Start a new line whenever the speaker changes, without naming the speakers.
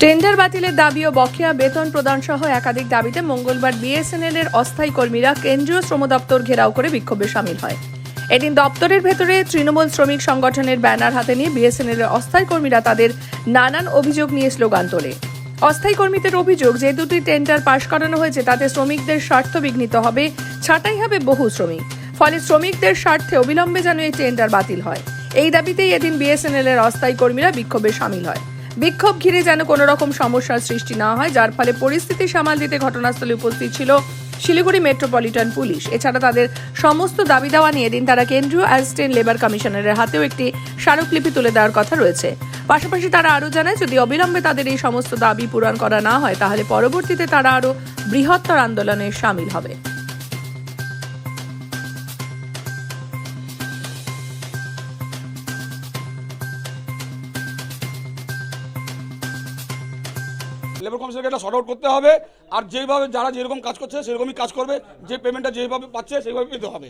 Tender বাতিলের দাবি ও বকেয়া বেতন প্রদান সহ একাধিক দাবিতে মঙ্গলবার বিএসএনএল এর অস্থায়ী কর্মীরা কেন্দ্রীয় শ্রম দপ্তর ঘেরাও করে বিক্ষোভে শামিল হয়। এদিন দপ্তরের ভেতরে তৃণমূল শ্রমিক সংগঠনের ব্যানার হাতে নিয়ে বিএসএনএল এর অস্থায়ী কর্মীরা তাদের নানান অভিযোগ নিয়ে স্লোগান তোলে। অস্থায়ী কর্মীদের অভিযোগ, যে দুটি টেন্ডার পাশ করানো হয়েছে তাতে শ্রমিকদের স্বার্থ বিঘ্নিত হবে, ছাঁটাই হবে বহু শ্রমিক, ফলে শ্রমিকদের স্বার্থে অবিলম্বে যেন এই টেন্ডার বাতিল হয়। এই দাবিতেই এদিন বিএসএনএল এর অস্থায়ী কর্মীরা বিক্ষোভে শামিল হয়। বিক্ষোভ ঘিরে যেন কোনো রকম সমস্যার সৃষ্টি না হয়, যার ফলে পরিস্থিতি সামাল দিতে ঘটনাস্থলে উপস্থিত ছিল শিলিগুড়ি মেট্রোপলিটন পুলিশ। এছাড়া তাদের সমস্ত দাবি দাওয়া নিয়ে দিন তারা কেন্দ্রীয় অ্যাসিস্ট্যান্ট লেবার কমিশনারের হাতেও একটি স্মারকলিপি তুলে দেওয়ার কথা রয়েছে। পাশাপাশি তারা আরও জানায়, যদি অবিলম্বে তাদের এই সমস্ত দাবি পূরণ করা না হয় তাহলে পরবর্তীতে তারা আরও বৃহত্তর আন্দোলনে শামিল হবে।
লেবার কমিশনকে এটা শর্ট আউট করতে হবে, আর যেভাবে যারা যেরকম কাজ করছে সেরকমই কাজ করবে, যে পেমেন্টটা যেভাবে পাচ্ছে সেইভাবে পেতে হবে।